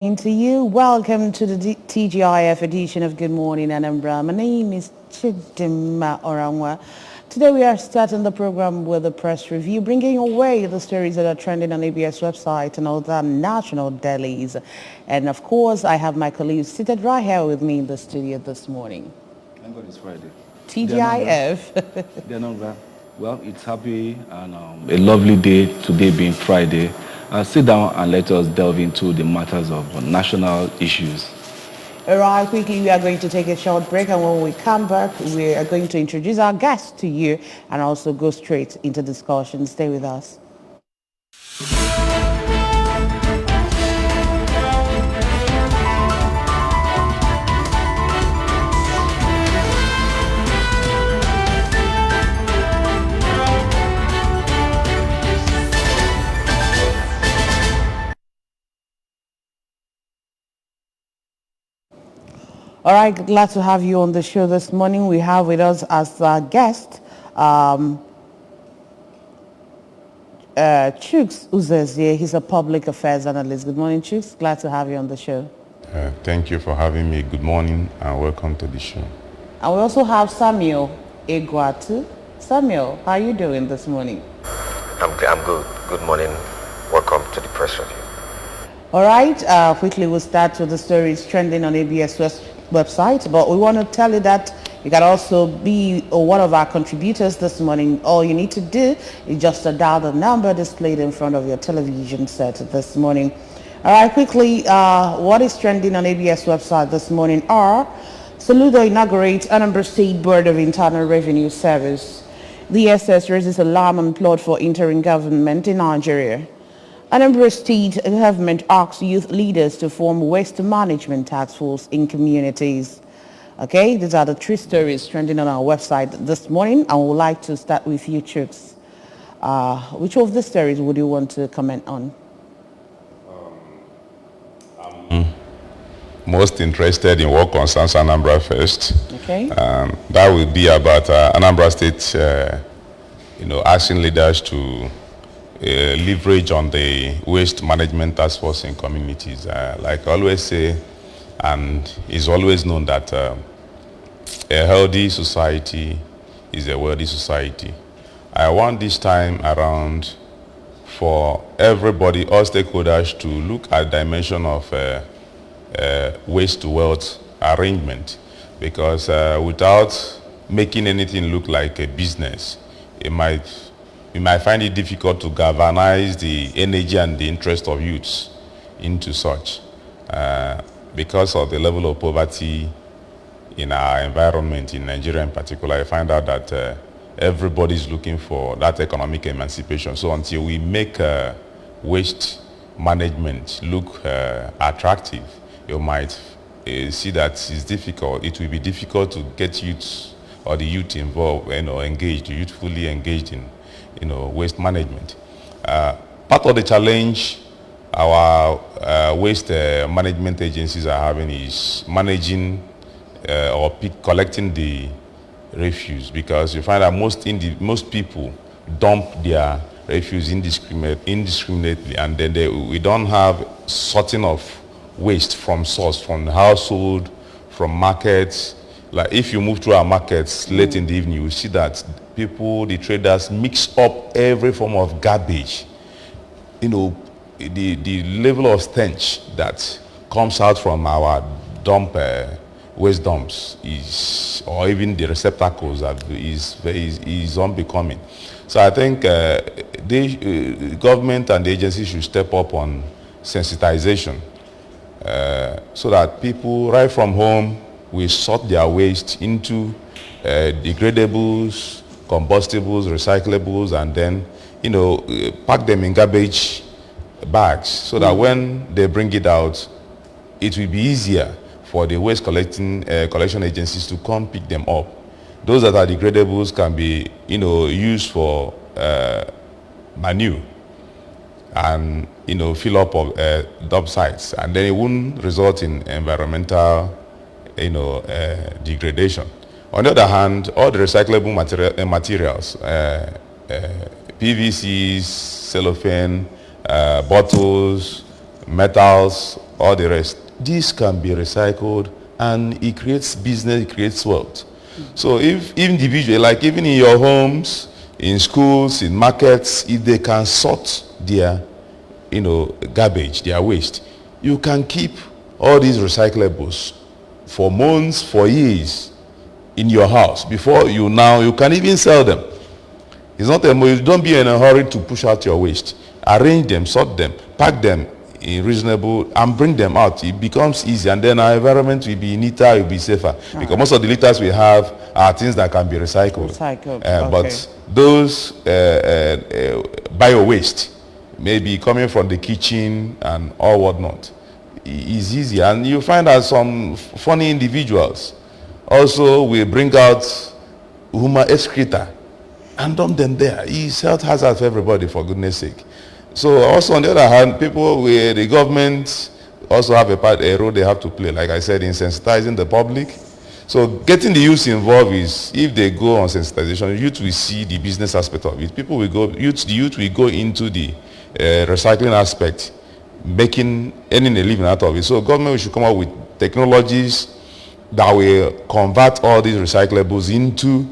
To you. Welcome to the TGIF edition of Good Morning Anambra. My name is Chidima Orangwa. Today we are starting the program with a press review, bringing away the stories that are trending on ABS website and other national dailies. And of course, I have my colleagues seated right here with me in the studio this morning. Thank God it's Friday. TGIF. Deanonga, well, it's happy and a lovely day today being Friday. Sit down and let us delve into the matters of national issues. All right, quickly, we are going to take a short break, and when we come back, we are going to introduce our guests to you and also go straight into discussion. Stay with us. All right, glad to have you on the show this morning. We have with us as a guest Chuks Uzezie. He's a public affairs analyst. Good morning, Chuks. Glad to have you on the show. Thank you for having me. Good morning and welcome to the show. And we also have Samuel Egwatu. Samuel, how are you doing this morning? I'm good. Good morning. Welcome to the press review. All right, quickly we'll start with the stories trending on ABS website, but we want to tell you that you can also be one of our contributors this morning. All you need to do is just dial the number displayed in front of your television set this morning. All right, quickly, what is trending on ABS website this morning are: Soludo inaugurates Anambra State Board of Internal Revenue Service. The SS raises alarm on plot for interim government in Nigeria. Anambra State government asks youth leaders to form waste management task force in communities. Okay, these are the three stories trending on our website this morning, and we would like to start with you, Chuks. Which of the stories would you want to comment on? Most interested in what concerns Anambra first. Okay. That will be about Anambra State, asking leaders to leverage on the waste management task force in communities. Like I always say, and it's always known that a healthy society is a wealthy society. I want this time around for everybody, all stakeholders, to look at the dimension of waste to wealth arrangement, because without making anything look like a business, you might find it difficult to galvanize the energy and the interest of youths into such. Because of the level of poverty in our environment, in Nigeria in particular, I find out that everybody is looking for that economic emancipation. So until we make waste management look attractive, you might see that it's difficult. It will be difficult to get youths or the youth involved, engaged, youthfully engaged in waste management. Part of the challenge our waste management agencies are having is managing or collecting the refuse, because you find that most people dump their refuse indiscriminately, and then we don't have sorting of waste from source, from the household, from markets. Like if you move through our markets late in the evening, you see that people, the traders, mix up every form of garbage. The level of stench that comes out from our waste dumps or even the receptacles is unbecoming. So I think the government and the agencies should step up on sensitization, so that people right from home will sort their waste into degradables, combustibles, recyclables, and then pack them in garbage bags, so that when they bring it out, it will be easier for the waste collection agencies to come pick them up. Those that are degradables can be used for manure and fill up of dump sites, and then it won't result in environmental degradation. On the other hand, all the recyclable materials, PVCs, cellophane, bottles, metals, all the rest. This can be recycled and it creates business, it creates wealth. So if individually, like even in your homes, in schools, in markets, if they can sort their, garbage, their waste, you can keep all these recyclables for months, for years in your house. Before you can even sell them. It's not don't be in a hurry to push out your waste. Arrange them, sort them, pack them in reasonable, and bring them out. It becomes easy, and then our environment will be neater, it will be safer. Because most of the litters we have are things that can be recycled. Okay. But those bio waste, maybe coming from the kitchen and all whatnot, is easy. And you find that some funny individuals also will bring out human excreta and dump them there. It's health hazard for everybody, for goodness sake. So also on the other hand, people with the government also have a role they have to play, like I said, in sensitizing the public. So getting the youth involved is, if they go on sensitization, youth will see the business aspect of it. The youth will go into the recycling aspect, earning a living out of it. So government should come up with technologies that will convert all these recyclables into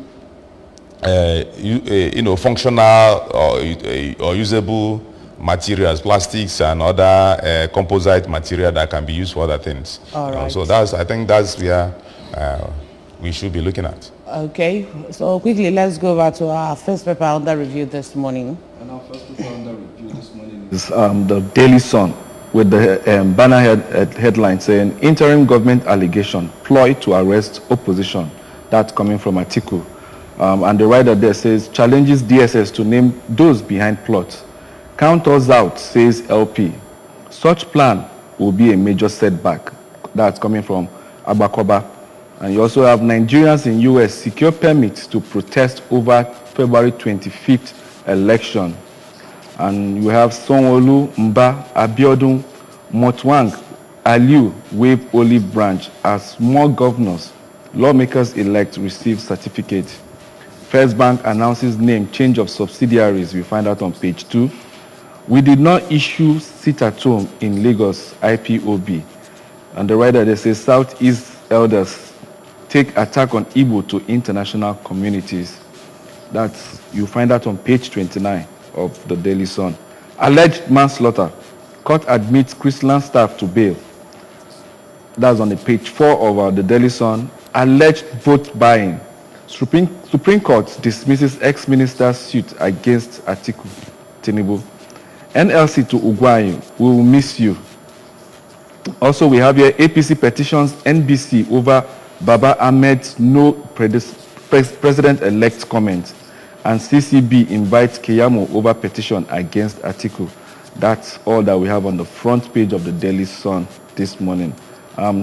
functional or usable materials, plastics and other composite material that can be used for other things. All right. So I think that's where we should be looking at. Okay, so quickly let's go over to our first paper under review this morning. And our first paper under review this morning is the Daily Sun, with the banner headline saying, interim government allegation ploy to arrest opposition. That's coming from Atiku. And the writer there says, challenges DSS to name those behind plot. Count us out, says LP. Such plan will be a major setback. That's coming from Abakoba. And you also have Nigerians in US secure permits to protest over February 25th election. And you have Sonolu, Mba, Abiodun, Motwang, Aliu wave olive branch as more governors. Lawmakers elect receive certificate. First Bank announces name change of subsidiaries. We find out on page 2. We did not issue sit at home in Lagos IPOB. And the writer they say Southeast elders take attack on Igbo to international communities. That's, you find that on page 29 of the Daily Sun. Alleged manslaughter. Court admits Chrisland staff to bail. That's on the page 4 of the Daily Sun. Alleged vote buying. Supreme Court dismisses ex-minister's suit against Atiku Tinubu. NLC to Ugwai, we will miss you. Also, we have here APC petitions NBC over Baba Ahmed's no president-elect comment. And CCB invites Keyamo over petition against Atiku. That's all that we have on the front page of the Daily Sun this morning.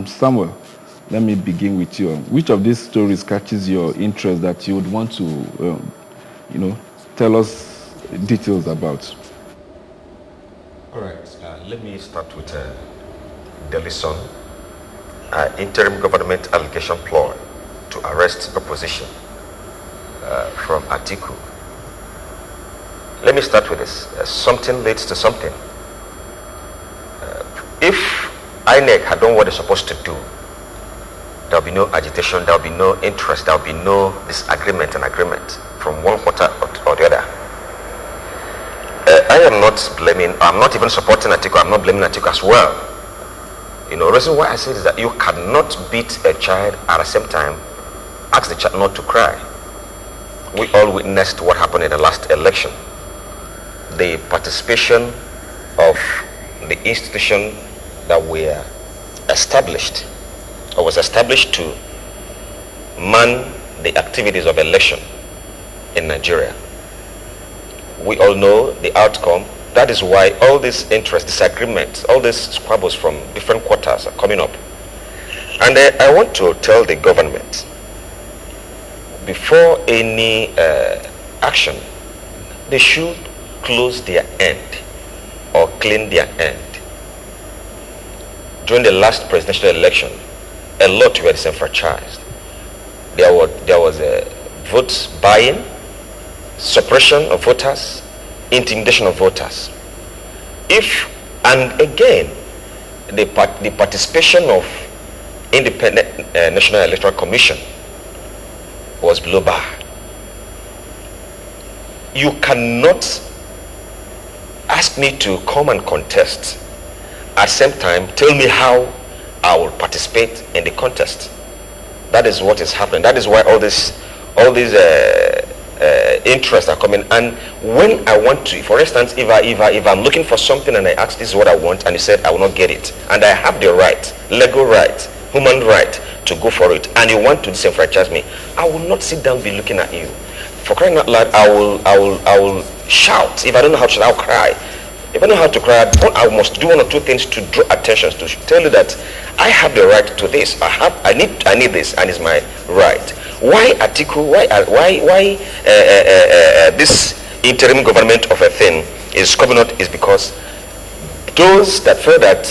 Samuel, let me begin with you. Which of these stories catches your interest that you would want to, tell us details about? All right. Let me start with Daily Sun. Interim government allegation ploy to arrest opposition from Atiku. Let me start with this. Something leads to something. If INEC had done what they're supposed to do, there will be no agitation, there will be no interest, there will be no disagreement and agreement from one quarter or the other. I am not blaming, I'm not even supporting Atiku, I'm not blaming Atiku as well. The reason why I say is that you cannot beat a child at the same time ask the child not to cry. We all witnessed what happened in the last election. The participation of the institution that were established or was established to man the activities of election in Nigeria. We all know the outcome. That is why all this interest, disagreements, all these squabbles from different quarters are coming up. And I want to tell the government, before any action, they should close their end or clean their end. During the last presidential election, a lot were disenfranchised. There was a vote buying, suppression of voters, intimidation of voters. If And again, the participation of Independent National Electoral Commission was below bar. You cannot ask me to come and contest, at the same time tell me how I will participate in the contest. That is what is happening. That is why all these interests are coming. And when I want to, for instance, if I'm looking for something and I ask, this is what I want, and you said I will not get it, and I have the right, legal right, human right to go for it, and you want to disenfranchise me, I will not sit down and be looking at you. For crying out loud, I will shout. If I don't know how to shout, I'll cry. If I know how to cry, I must do one or two things to draw attention, to tell you that I have the right to this. I need this, and it's my right. Why Atiku? Why this interim government of a thing is coming out is because those that feel that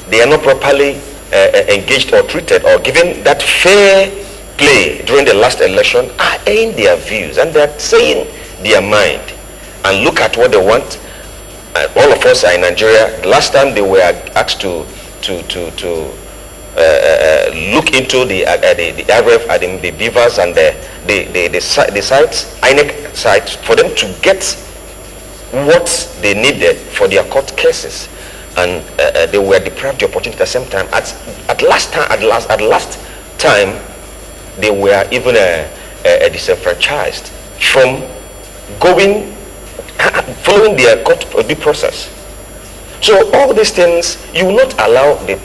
they are not properly engaged or treated or given that fair play during the last election are airing their views, and they're saying their mind. And look at what they want. All of us are in Nigeria. Last time they were asked to look into the RF and the beavers and the sites, INEC sites, for them to get what they needed for their court cases, and they were deprived the opportunity at the same time. At last time, they were even disenfranchised from following their court due process. So all these things, you will not allow the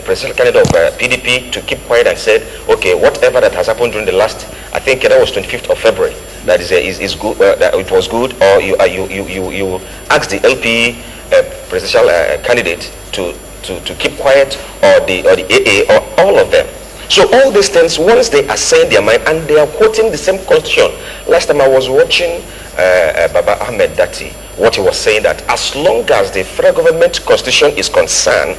presidential candidate of PDP to keep quiet and say, okay, whatever that has happened during the last, I think that was 25th of February, that is good, that it was good, or you ask the LP presidential candidate to keep quiet, or the AA, or all of them. So all these things, once they are saying their mind and they are quoting the same constitution. Last time I was watching Baba Ahmed Dati, what he was saying, that as long as the federal government constitution is concerned,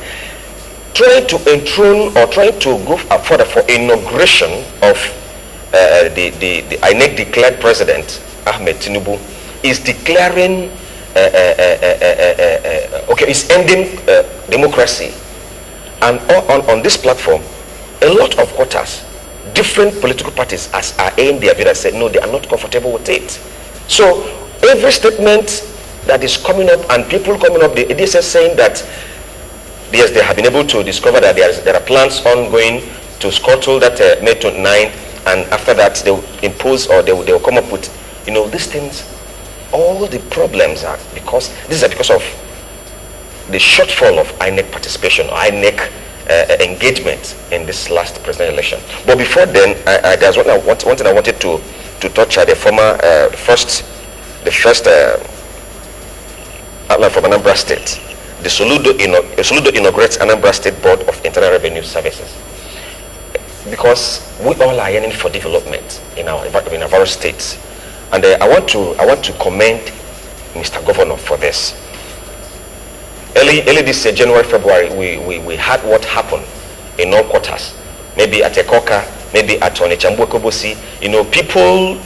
trying to enthrone or trying to go further for inauguration of the INEC declared president Ahmed Tinubu is declaring it's ending democracy. And on this platform, a lot of quarters, different political parties are airing their view and say no, they are not comfortable with it. So every statement that is coming up and people coming up, the DSS saying that yes, they have been able to discover that there are plans ongoing to scuttle that May 29, and after that they will impose, or they will come up with, these things. All the problems are because of the shortfall of INEC participation, or INEC engagement in this last presidential election. But before then, there's one thing I wanted to touch at the first outline from Anambra State. The Soludo inaugurates Anambra State Board of Internal Revenue Services, because we all are yearning for development in our states, and I want to commend Mr. Governor for this. Early this January, February, we had what happened in all quarters, maybe at Ekoka, maybe at Onitsha-Mbuekobosi. People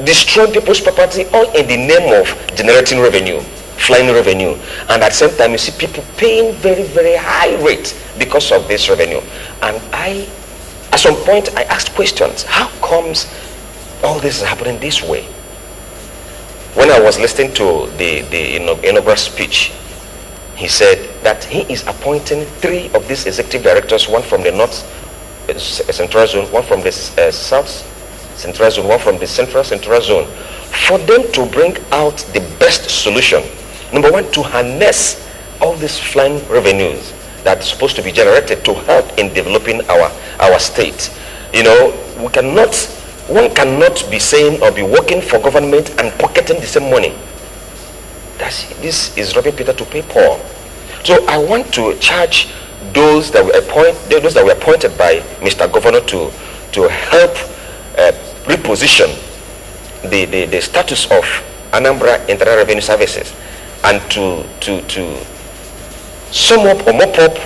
destroying people's property, all in the name of generating revenue, flying revenue, and at the same time you see people paying very, very high rate because of this revenue. And at some point I asked questions: how comes all this is happening this way? When I was listening to the inaugural speech, he said that he is appointing 3 of these executive directors, one from the North Central Zone, one from the South Central Zone, one from the Central Zone, for them to bring out the best solution. Number one, to harness all these flying revenues that are supposed to be generated to help in developing our state. One cannot be saying or be working for government and pocketing the same money. This is robbing Peter to pay Paul. So I want to charge those that were appointed by Mr. Governor to help reposition the status of Anambra Internal Revenue Services, and to sum up or mop up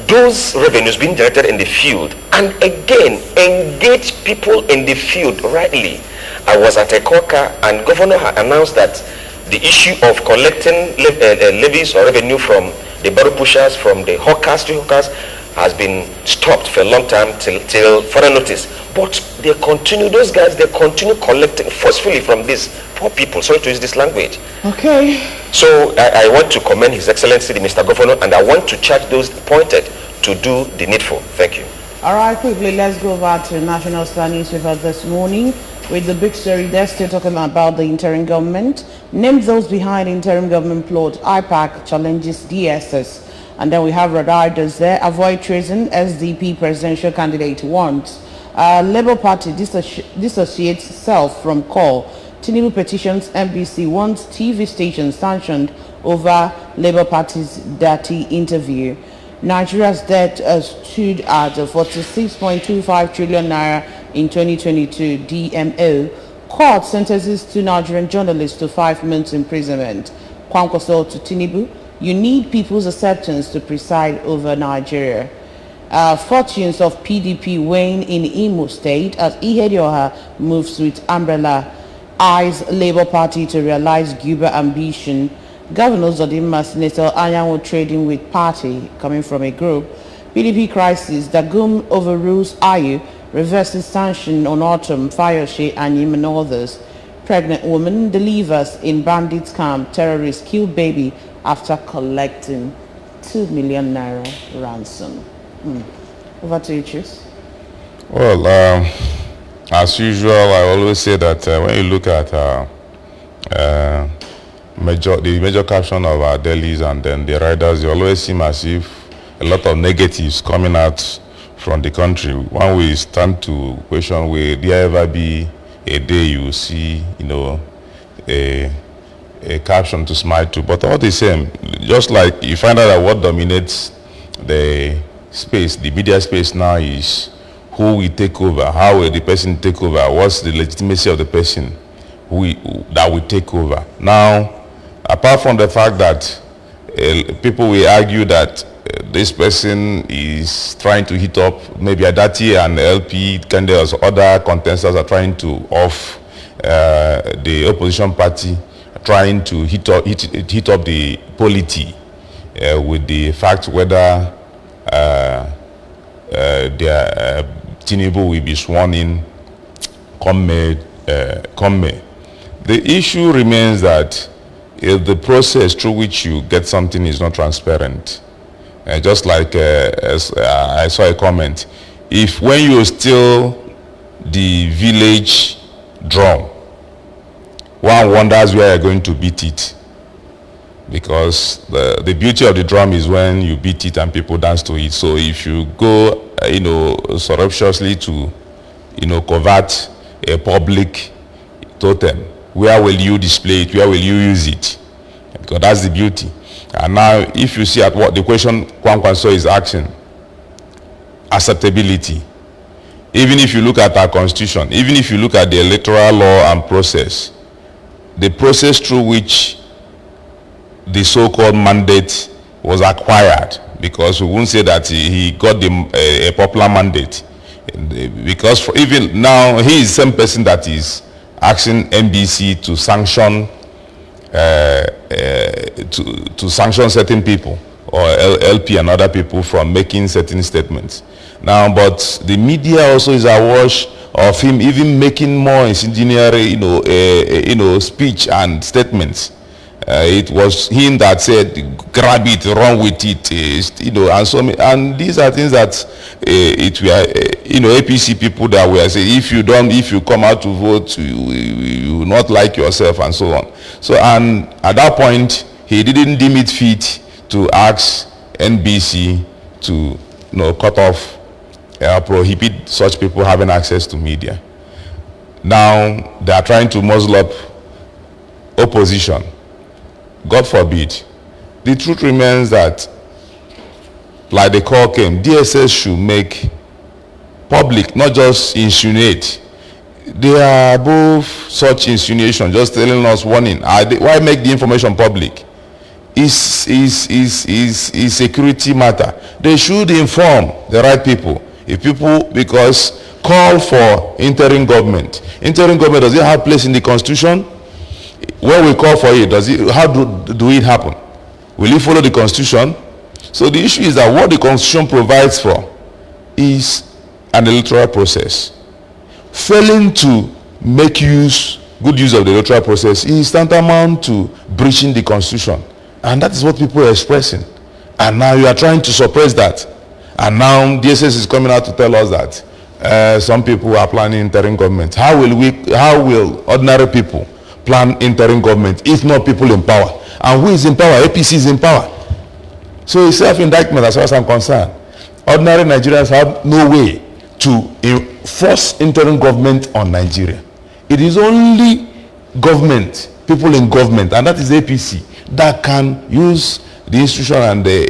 those revenues being generated in the field, and again engage people in the field rightly. I was at Ekoka, and Governor had announced that the issue of collecting levies or revenue from the barrel pushers, from the hawkers, street hawkers, has been stopped for a long time till further notice. But they continue, those guys, they continue collecting forcefully from these poor people. Sorry to use this language. Okay. So I want to commend His Excellency, the Mr. Governor, and I want to charge those appointed to do the needful. Thank you. All right, quickly, let's go back to National Star newspaper this morning with the big story. They're still talking about the interim government. Name those behind interim government plot. IPAC challenges DSS. And then we have Radar there. Avoid treason, SDP presidential candidate wants. Labour Party dissociates self from call. Tinubu petitions NBC wants TV station sanctioned over Labour Party's dirty interview. Nigeria's debt stood at 46.25 trillion naira in 2022. DMO. Court sentences two Nigerian journalists to 5 months imprisonment. Kwankwaso to Tinubu. You need people's acceptance to preside over Nigeria. Fortunes of PDP wane in Imo State as Ihedioha moves with umbrella. Eyes Labour Party to realize Cuba ambition. Governor Zodimma, Senator Anyanwu trading with party coming from a group. PDP crisis. Dagum overrules Ayu, reverses sanction on Autumn, Fayoshe, Anyim and others. Pregnant woman delivers in bandits camp. Terrorists kill baby after collecting 2 million naira ransom. Over to you, Chief. Well, as usual, I always say that when you look at the major caption of our dailies and then the riders, you always seem as if a lot of negatives coming out from the country. One we stand to question, will there ever be a day you see, a caption to smile to? But all the same, just like you find out that what dominates the space, the media space now, is who will take over, how will the person take over, what's the legitimacy of the person that will take over. Now, apart from the fact that people will argue that this person is trying to hit up maybe Adati and LP candidates, other contestants are trying to off the opposition party, trying to hit up the polity with the fact whether Tinubu will be sworn in come May. The issue remains that if the process through which you get something is not transparent, just like as I saw a comment, if when you steal the village drum, one wonders where you're going to beat it, because the beauty of the drum is when you beat it and people dance to it. So if you go surreptitiously to convert a public totem, where will you display it, where will you use it? Because that's the beauty. And now if you see at what the question Kwankwaso is asking, acceptability, even if you look at our constitution, even if you look at the electoral law and process, the process through which the so-called mandate was acquired, because we won't say that he got a popular mandate, because even now he is the same person that is asking NBC to sanction to sanction certain people, or LP and other people, from making certain statements. Now, but the media also is awash of him even making more incendiary, speech and statements. It was him that said, grab it, run with it, and so and these are things that it were, APC people that were saying, if you come out to vote, you will not like yourself, and so on. So, and at that point, he didn't deem it fit to ask NBC to, cut off, prohibit such people having access to media. Now, they are trying to muzzle up opposition. God forbid. The truth remains that, like the call came, DSS should make public, not just insinuate. They are above such insinuation, just telling us warning. Why make the information public? Is security matter. They should inform the right people. If people, because call for interim government. Interim government, does it have place in the constitution? When we call for it, how do it happen? Will it follow the Constitution? So the issue is that what the Constitution provides for is an electoral process. Failing to make good use of the electoral process is tantamount to breaching the Constitution. And that is what people are expressing. And now you are trying to suppress that. And now DSS is coming out to tell us that some people are planning interim government. How will ordinary people plan interim government if not people in power? And who is in power? APC is in power. So it's self-indictment as far as I'm concerned. Ordinary Nigerians have no way to force interim government on Nigeria. It is only government, people in government, and that is APC, that can use the institution and the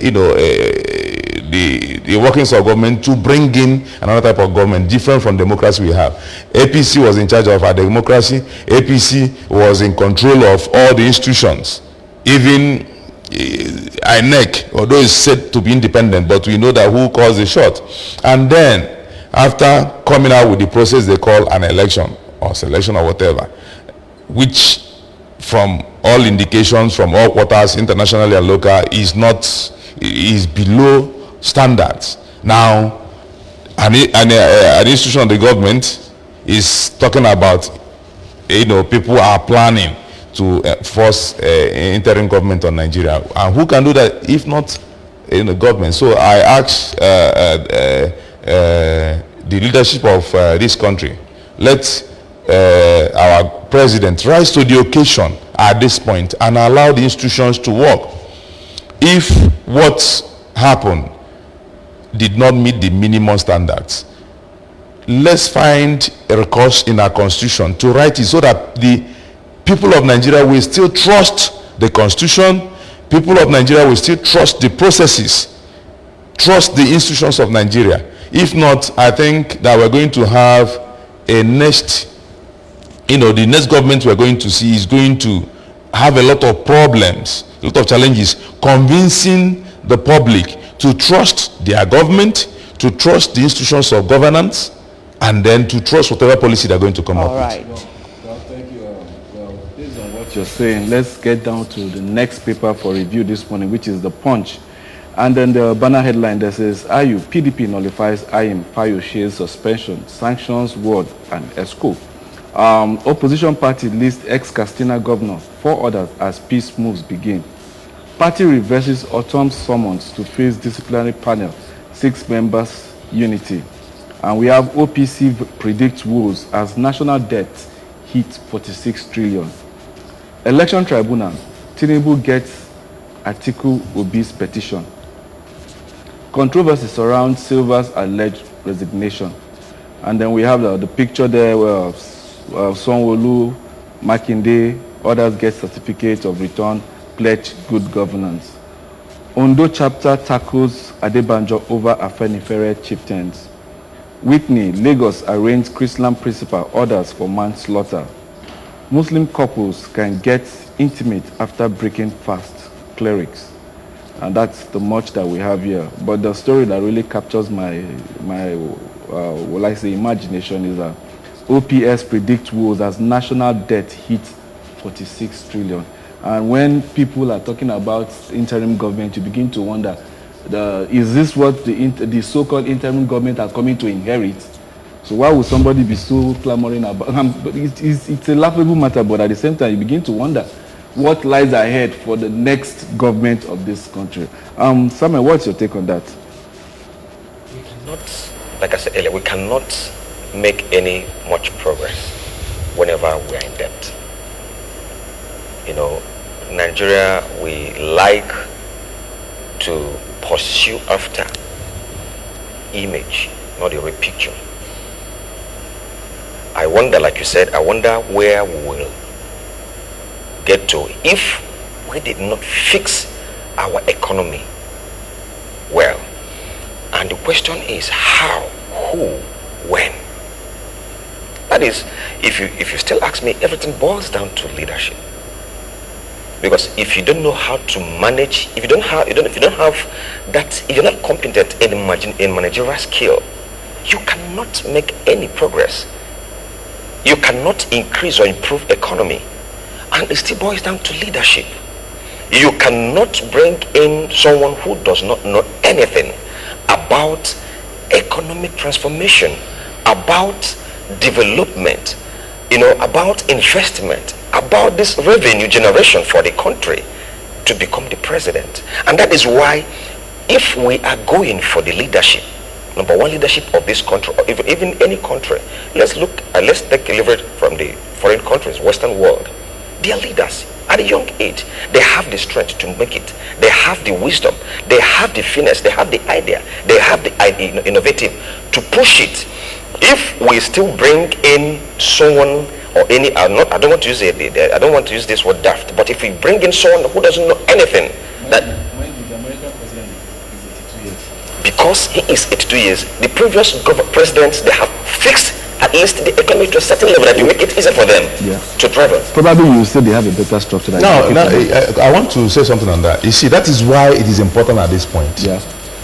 workings of government to bring in another type of government different from democracy we have. APC was in charge of our democracy. APC was in control of all the institutions. Even INEC, although it's said to be independent, but we know that who calls the shot. And then, after coming out with the process they call an election or selection or whatever, which from all indications from all quarters, internationally and local, is below standards. Now, an institution of the government is talking about, people are planning to force interim government on Nigeria. And who can do that if not the government? So I ask the leadership of this country, let our president rise to the occasion at this point and allow the institutions to work. If what happened did not meet the minimum standards, let's find a recourse in our constitution to write it so that the people of Nigeria will still trust the constitution. People of Nigeria will still trust the processes, trust the institutions of Nigeria. If not, I think that we're going to have the next government we're going to see is going to have a lot of problems, a lot of challenges, convincing the public to trust their government, to trust the institutions of governance, and then to trust whatever policy they're going to come up with. Well, thank you. Based on what you're saying, let's get down to the next paper for review this morning, which is the Punch. And then the banner headline that says, PDP nullifies IM Fayoshe's suspension, sanctions word and ESCO. Opposition party lists ex-Castina governor, 4 others as peace moves begin. Party reverses autumn summons to face disciplinary panel, 6 members unity. And we have OPC predicts woes as national debt hits 46 trillion. Election tribunal, Tinubu gets Atiku Obi's petition. Controversy surrounds Silva's alleged resignation. And then we have the picture there where Sanwo-Olu, Makinde, others get certificate of return, pledge good governance. Ondo chapter tackles Adebanjo over Afenifere chieftains. Whitney, Lagos arraigns Chrislam principal orders for manslaughter. Muslim couples can get intimate after breaking fast, clerics. And that's the much that we have here. But the story that really captures my imagination is that OPS predicts woes as national debt hits 46 trillion. And when people are talking about interim government, you begin to wonder, is this what the so-called interim government are coming to inherit? So why would somebody be so clamoring about? It's a laughable matter, but at the same time, you begin to wonder what lies ahead for the next government of this country. Samuel, what's your take on that? We cannot, like I said earlier, we cannot make any much progress whenever we are in debt. Nigeria, we like to pursue after image, not a real picture. I wonder, like you said, I wonder where we will get to if we did not fix our economy well. And the question is how, who, when? That is, if you still ask me, everything boils down to leadership. Because if you don't know how to manage, if you're not competent in managerial skill, you cannot make any progress. You cannot increase or improve economy. And it still boils down to leadership. You cannot bring in someone who does not know anything about economic transformation, about development, about investment, about this revenue generation for the country to become the president. And that is why if we are going for the leadership, number one leadership of this country, or even any country, let's take leverage from the foreign countries, Western world. They are leaders at a young age. They have the strength to make it. They have the wisdom. They have the finesse. They have the idea. They have the innovative to push it. If we still bring in someone or any, I don't want to use I don't want to use this word daft, but if we bring in someone who doesn't know anything, that the American president is 82 years. Because he is 82 years, the previous presidents, they have fixed at least the economy to a certain level that you make it easier for them to travel. Probably you say they have a better structure. I want to say something on that. You see, that is why it is important at this point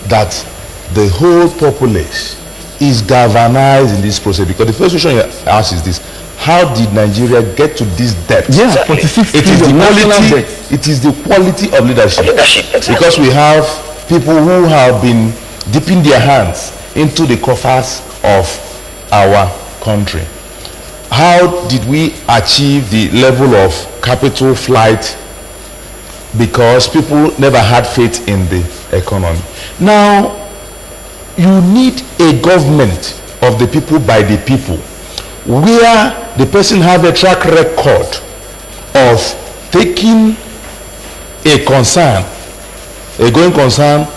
that the whole populace is galvanized in this process. Because the first question you ask is this: how did Nigeria get to this depth? Yeah, 46 it is the quality. debt. It is the quality of leadership. Exactly. Because we have people who have been dipping their hands into the coffers of our country. How did we achieve the level of capital flight? Because people never had faith in the economy. Now, you need a government of the people by the people, where the person have a track record of taking a concern, a going concern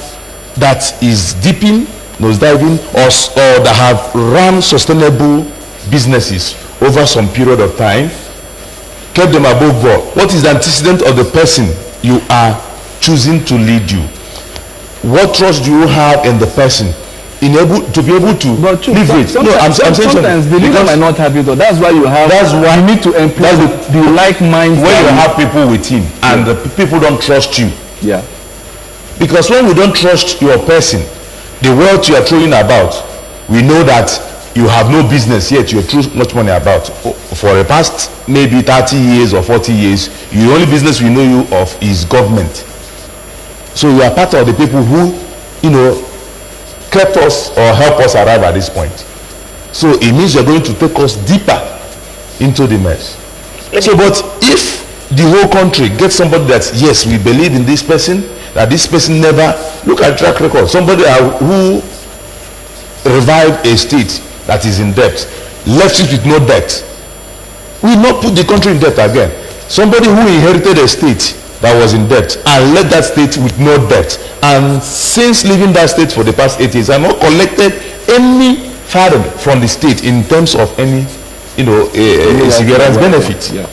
that is dipping, nosediving, or that have run sustainable businesses over some period of time, kept them above board. What is the antecedent of the person you are choosing to lead you? What trust do you have in the person to be able to leverage? No, I'm saying sometimes the leader might not have it, though. That's why you need to employ the like minds. When you have people with him and the people don't trust you. Yeah. Because when we don't trust your person, the wealth you are throwing about, we know that you have no business yet you throw much money about. For the past maybe 30 years or 40 years, the only business we know you of is government. So you are part of the people who, kept us or help us arrive at this point. So it means you're going to take us deeper into the mess. So, but if the whole country gets somebody that, yes, we believe in this person, that this person never, look at track record, somebody who revived a state that is in debt, left it with no debt, will not put the country in debt again. Somebody who inherited a state that was in debt and left that state with no debt, and since leaving that state for the past 8 years, have not collected any farthing from the state in terms of any, severance benefit. Yeah.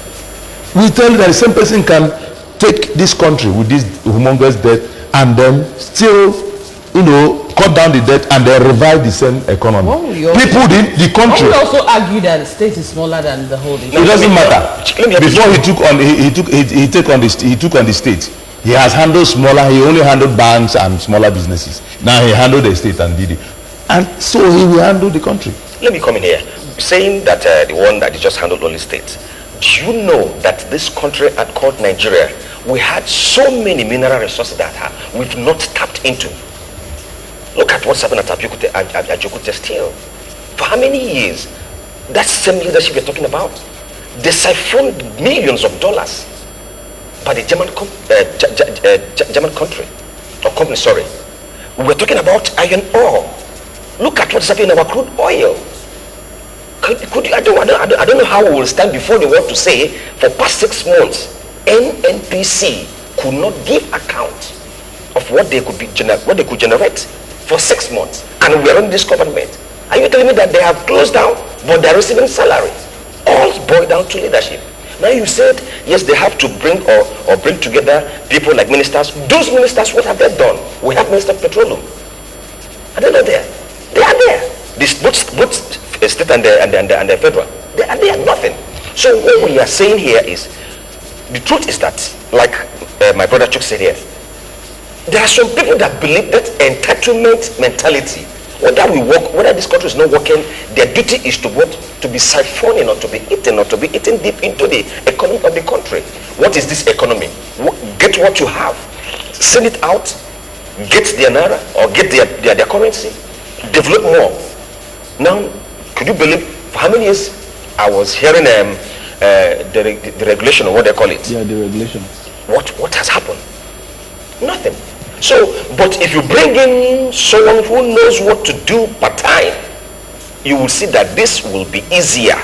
We tell you that the same person can take this country with this humongous debt and then still, cut down the debt and then revive the same economy. People in the country. We also argue that the state is smaller than the whole. It doesn't matter. Before he took on the state, he has handled smaller. He only handled banks and smaller businesses. Now he handled the state and did it, and so he will handle the country. Let me come in here, saying that the one that he just handled only states. Do you know that this country called Nigeria, we had so many mineral resources that we've not tapped into? Look at what's happened at Ajokuta Steel. For how many years? That same leadership you're talking about, they siphoned millions of dollars by the German country, or company, sorry. We're talking about iron ore. Look at what's happening in our crude oil. Could you, I don't know how we will stand before the world to say, for past 6 months, NNPC could not give account of what they could generate for 6 months, and we are in this government. Are you telling me that they have closed down, but they are receiving salary? All boil down to leadership. Now you said, yes, they have to bring or bring together people like ministers. Those ministers, what have they done? We have Minister of Petroleum. I don't know there. They are there. Both state and the federal. They are there, nothing. So what we are saying here is, the truth is that, like my brother Chuck said here, there are some people that believe that entitlement mentality Whether we work, whether this country is not working, their duty is to what? To be siphoning or to be eating deep into the economy of the country. What is this economy? Get what you have, send it out, get their naira or get their currency, develop more. Now, could you believe for how many years I was hearing the regulation, or what they call it? Yeah, the regulation. What has happened? Nothing. So, but if you bring in someone who knows what to do part-time, you will see that this will be easier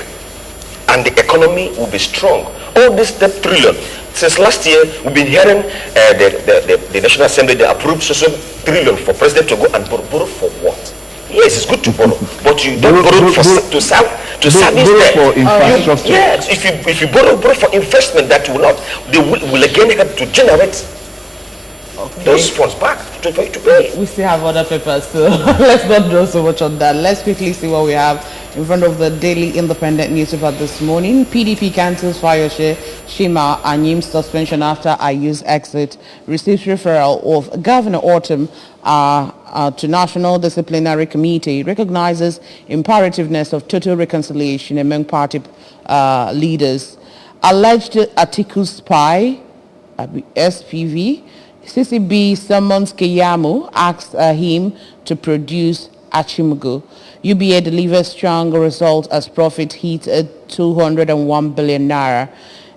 and the economy will be strong. All this debt trillion, since last year we've been hearing the National Assembly, they approved social trillion for president to go and borrow for what? Yes, it's good to borrow, but you don't borrow to service debt. For infrastructure. Yes, if you borrow for investment, that will not, they will again have to generate those funds back to pay. We still have other papers, so let's not dwell so much on that. Let's quickly see what we have in front of the Daily Independent newspaper this morning. PDP cancels Fayose Shima Anyim's suspension after Ayu's exit, receives referral of Governor Ortom to National Disciplinary Committee, recognizes imperativeness of total reconciliation among party leaders. Alleged Atiku spy, SPV, CCB summons Keyamo, asks him to produce Achimugu. UBA delivers strong result as profit hits 201 billion naira.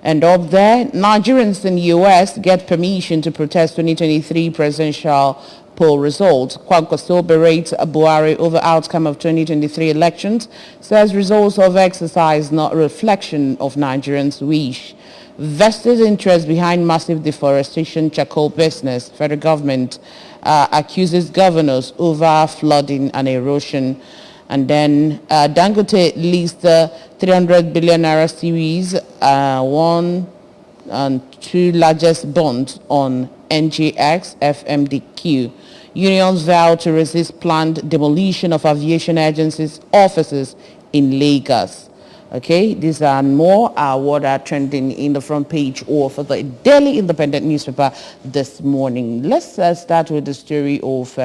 And up there, Nigerians in the US get permission to protest 2023 presidential poll results. Kwankwaso berates Buhari over outcome of 2023 elections, says results of exercise not reflection of Nigerians' wish. Vested interest behind massive deforestation charcoal business. Federal government accuses governors over flooding and erosion. And then Dangote leased the 300 billion naira series, 1 and 2 largest bonds on NGX FMDQ. Unions vow to resist planned demolition of aviation agencies' offices in Lagos. Okay, these are more what are trending in the front page of the Daily Independent newspaper this morning. Let's start with the story of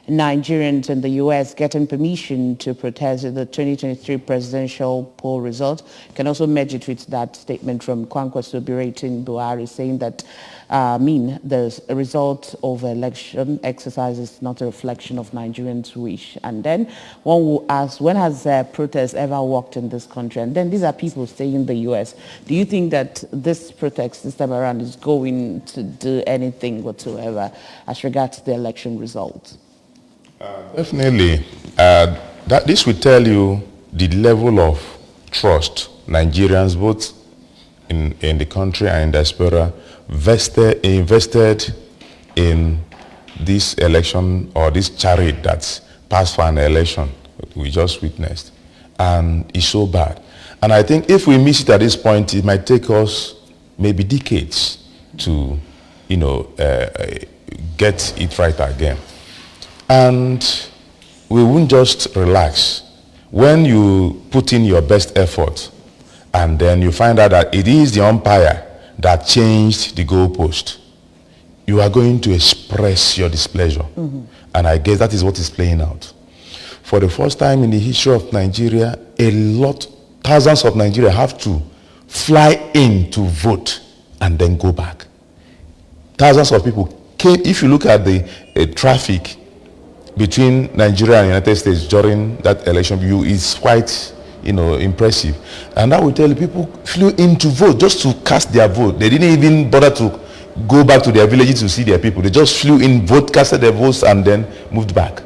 Nigerians in the U.S. getting permission to protest the 2023 presidential poll result. You can also merge it with that statement from Kwankwaso berating Buhari, saying that the result of election exercise is not a reflection of Nigerians' wish. And then one will ask, when has protest ever worked in this country? And then these are people staying in the U.S. Do you think that this protest this time around is going to do anything whatsoever as regards to the election results? Definitely. This will tell you the level of trust Nigerians, both in the country and in diaspora, invested in this election or this chariot that's passed for an election we just witnessed. And it's so bad. And I think if we miss it at this point, it might take us maybe decades to, get it right again. And we won't just relax. When you put in your best effort and then you find out that it is the umpire that changed the goalpost, you are going to express your displeasure. Mm-hmm. And I guess that is what is playing out. For the first time in the history of Nigeria, thousands of Nigeria have to fly in to vote and then go back. Thousands of people came. If you look at the traffic between Nigeria and the United States during that election, is quite, impressive. And I will tell you, people flew in to vote just to cast their vote. They didn't even bother to go back to their villages to see their people. They just flew in, casted their votes, and then moved back.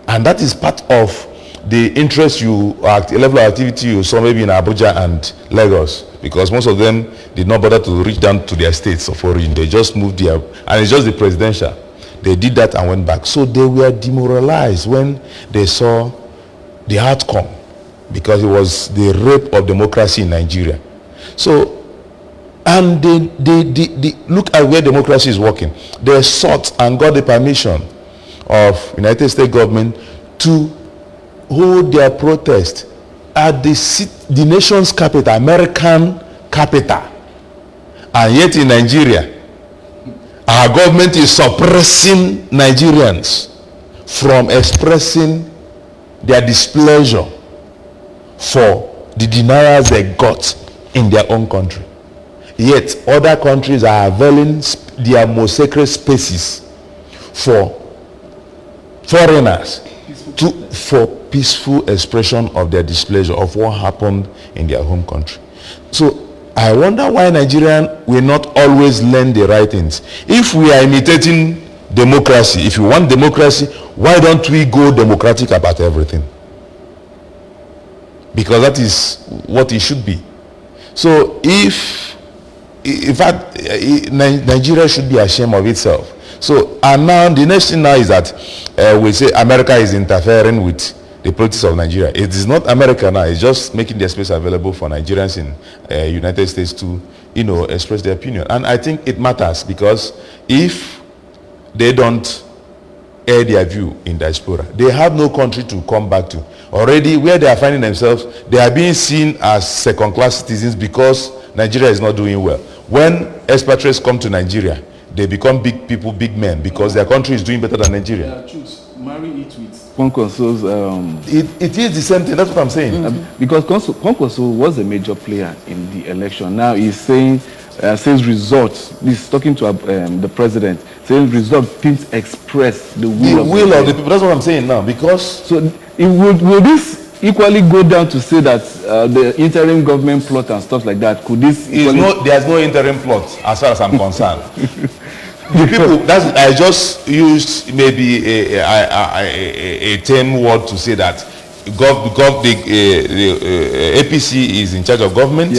And that is part of the interest level of activity you saw maybe in Abuja and Lagos, because most of them did not bother to reach down to their states of origin. They just moved there, and it's just the presidential. They did that and went back. So they were demoralized when they saw the outcome, because it was the rape of democracy in Nigeria. So, and they look at where democracy is working. They sought and got the permission of United States government to hold their protest at the nation's capital, American capital. And yet in Nigeria, our government is suppressing Nigerians from expressing their displeasure for the denials they got in their own country. Yet other countries are availing their most sacred spaces for foreigners for peaceful expression of their displeasure of what happened in their home country. So I wonder why Nigerians will not always learn the right things. If we are imitating democracy, if we want democracy, why don't we go democratic about everything? Because that is what it should be. So in fact, Nigeria should be ashamed of itself. So, and now the next thing now is that we say America is interfering with the politics of Nigeria. It is not America now, it's just making the space available for Nigerians in United States to, express their opinion. And I think it matters, because if they don't air their view in diaspora, they have no country to come back to. Already where they are finding themselves, they are being seen as second-class citizens because Nigeria is not doing well. When expatriates come to Nigeria, they become big people, big men, because their country is doing better than Nigeria. Choose marry it with Kwankwaso's. It is the same thing. That's what I'm saying. Because Kwankwaso was a major player in the election. Now he's saying, says results. He's talking to the president, saying results didn't express the will of the people. That's what I'm saying now. Because so, will this equally go down to say that the interim government plot and stuff like that, could this there's no interim plot as far as I'm concerned. The people, I just used maybe a term word to say that the APC is in charge of government,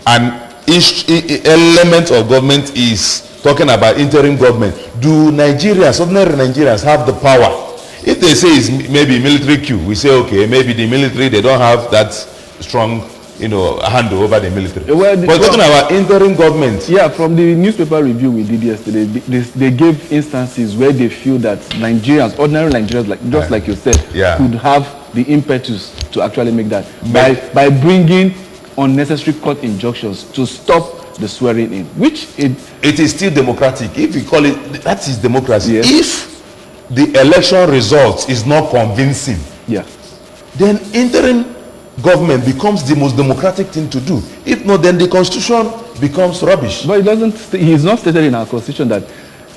and each element of government is talking about interim government. Do ordinary Nigerians have the power? If they say it's maybe military coup, we say, okay, maybe the military, they don't have that strong, hand over the military. Well, but talking about interim government. Yeah, from the newspaper review we did yesterday, they gave instances where they feel that Nigerians, ordinary Nigerians, like you said, could have the impetus to actually make that by bringing unnecessary court injunctions to stop the swearing in, which it is still democratic. If we call it, that is democracy. Yes. If the election result is not convincing, then interim government becomes the most democratic thing to do. If not, then the constitution becomes rubbish. But it's not stated in our constitution that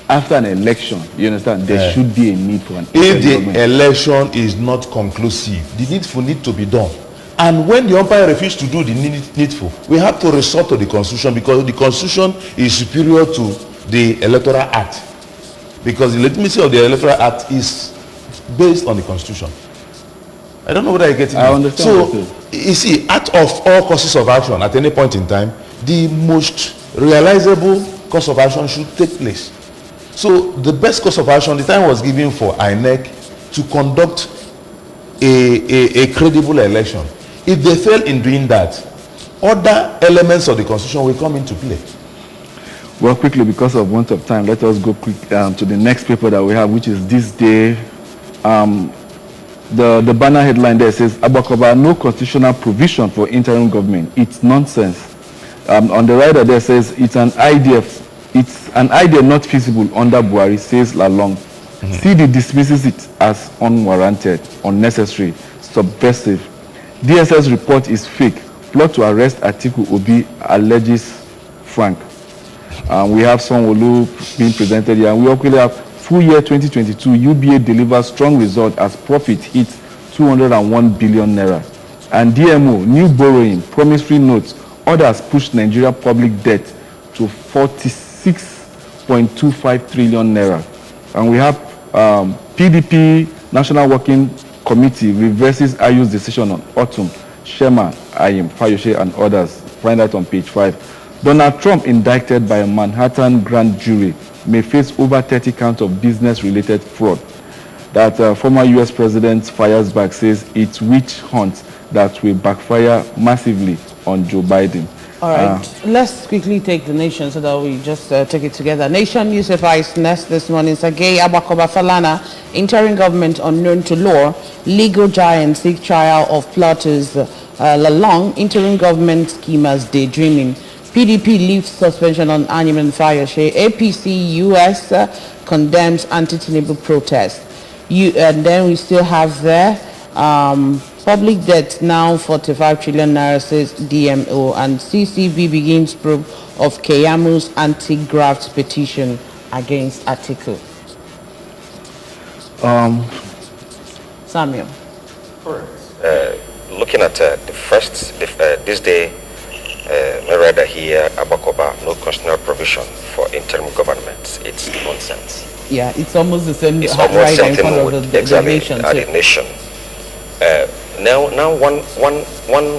after an election, you understand, there should be a need for an if the government. Election is not conclusive, the needful need to be done. And when the umpire refuses to do the needful, we have to resort to the constitution, because the constitution is superior to the electoral act. Because the legitimacy of the electoral act is based on the constitution. I don't know whether I get it. I understand. So, you see, out of all courses of action at any point in time, the most realizable course of action should take place. So the best course of action, the time was given for INEC to conduct a credible election. If they fail in doing that, other elements of the constitution will come into play. Well, quickly, because of want of time, let us go quick to the next paper that we have, which is this day. The banner headline there says, Abakoba, no constitutional provision for interim government. It's nonsense. On the right there says, it's an idea not feasible under Buhari, says Lalong. CD dismisses it as unwarranted, unnecessary, subversive. DSS report is fake. Plot to arrest Atiku Obi, alleges Frank. We have Sanwo-Olu being presented here, and we also have full year 2022 UBA delivers strong result as profit hits 201 billion naira. And DMO, new borrowing, promissory notes, others push Nigeria public debt to 46.25 trillion naira. And we have PDP National Working Committee reverses IU's decision on Autumn, Shema, Ayim, Fayose, and others. Find that on page 5. Donald Trump, indicted by a Manhattan grand jury, may face over 30 counts of business-related fraud. That former U.S. President fires back, says it's witch hunt that will backfire massively on Joe Biden. All right, let's quickly take the Nation so that we just take it together. Nation newspaper is next this morning. Sergei Abakoba Falana, interim government unknown to law, legal giant seek trial of plotters. Lalong, interim government schemers daydreaming. PDP leaves suspension on Anyim and Fayose. APC US condemns anti-Tinubu protest. And then we still have there public debt now 45 trillion naira, says DMO, and CCB begins probe of Keyamu's anti-graft petition against Atiku. Samuel. Looking at this day, I read here Abakoba, no constitutional provision for interim government. It's nonsense. Yeah, it's almost the same. It's almost right in something front with of the exactly nation. The nation. Now one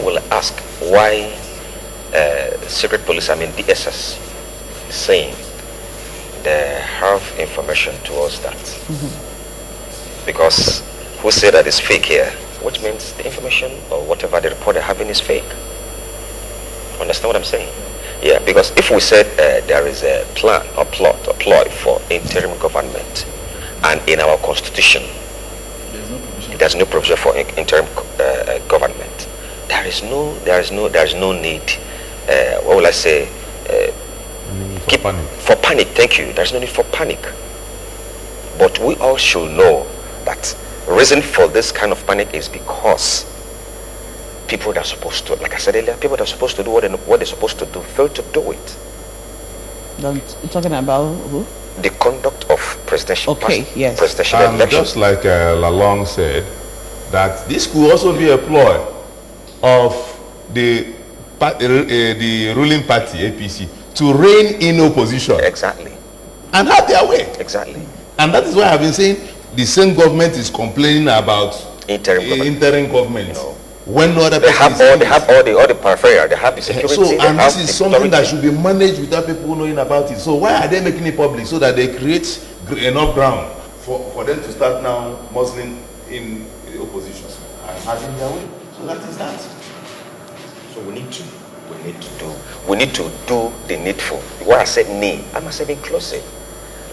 will ask why secret police, DSS, is saying they have information towards that. Because who said that it's fake here? Which means the information or whatever the report they're having is fake. Understand what I'm saying? Yeah, because if we said there is a plan or plot or ploy for interim government, and in our constitution there's no provision for interim government, there is no need. What will I say? For panic. Thank you. There's no need for panic. But we all should know that reason for this kind of panic is because people that are supposed to, like I said earlier, people that are supposed to do what they're supposed to do fail to do it. You're talking about who? The conduct of presidential presidential elections. Just like Lalong said, that this could also be a ploy of the ruling party, APC, to reign in opposition. Exactly. And have their way. Exactly. And that is why I've been saying the same government is complaining about interim government. No. When no other they have all the peripheral, they have the security. So, and this is something that should be managed without people knowing about it. So why are they making it public? So that they create enough ground for them to start now muscling in the opposition and having their way. So that is that. So we need to do the needful. What I said need, I must have inclusive.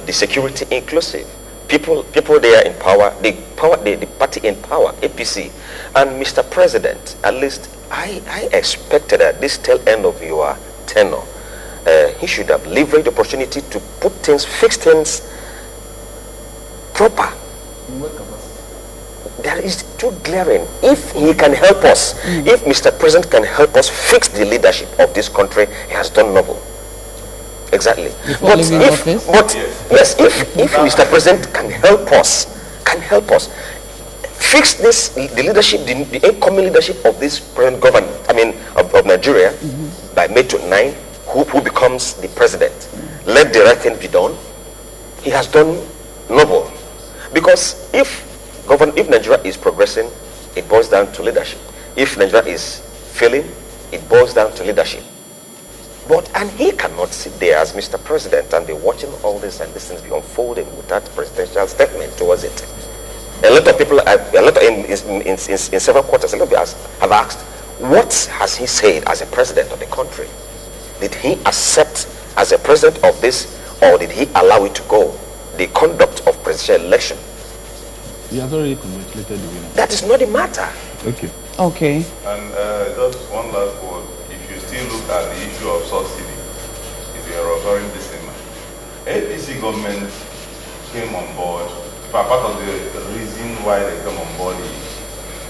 The security inclusive. People there in power, the party in power, APC, and Mr. President, at least I expected at this tail end of your tenure, he should have leveraged the opportunity to fix things proper. That is too glaring. If he can help us, if Mr. President can help us fix the leadership of this country, he has done noble. Exactly. But if Mr. President can help us fix this, the leadership, the incoming leadership of this present government, of Nigeria, by May 29, who becomes the president, let the right thing be done, he has done noble. Because if Nigeria is progressing, it boils down to leadership. If Nigeria is failing, it boils down to leadership. And he cannot sit there as Mr. President and be watching all this and these things be unfolding without presidential statement towards it. A lot of people, in several quarters, a lot of people have asked, what has he said as a president of the country? Did he accept as a president of this, or did he allow it to go? The conduct of presidential election. He has already congratulated the winner. That is not the matter. Okay. And just one last word. If you still look at the issue of subsidy, if you are referring this thing, APC government came on board. Part of the reason why they came on board is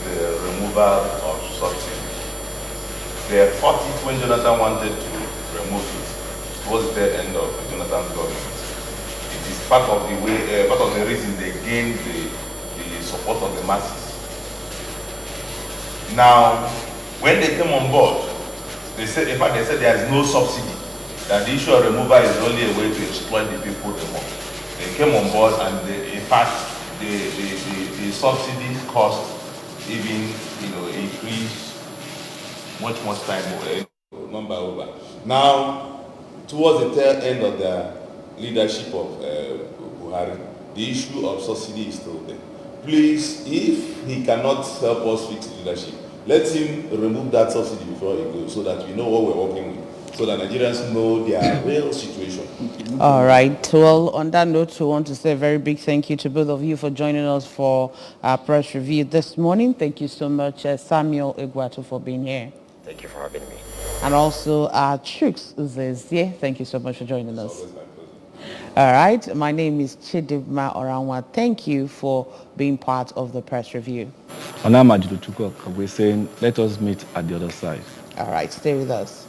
the removal of subsidy. They fought it when Jonathan wanted to remove it. Towards the end of Jonathan's government. It is part of the way, part of the reason they gained the support of the masses. Now, when they came on board, they said there is no subsidy. That the issue of removal is only a way to exploit the people the more. They came on board, and in fact, the subsidy cost even increased much time number over. Now, towards the tail end of the leadership of Buhari, the issue of subsidy is still there. Please, if he cannot help us fix leadership, let him remove that subsidy before he goes, so that we know what we're working with, so that Nigerians know their real situation. All right. Well, on that note, we want to say a very big thank you to both of you for joining us for our press review this morning. Thank you so much, Samuel Egwatu, for being here. Thank you for having me. And also Chooks Uzezie. Thank you so much for joining us. All right. My name is Chidibma Oranwa. Thank you for being part of the press review. And I'm Ajidu Tukok. We're saying, let us meet at the other side. All right. Stay with us.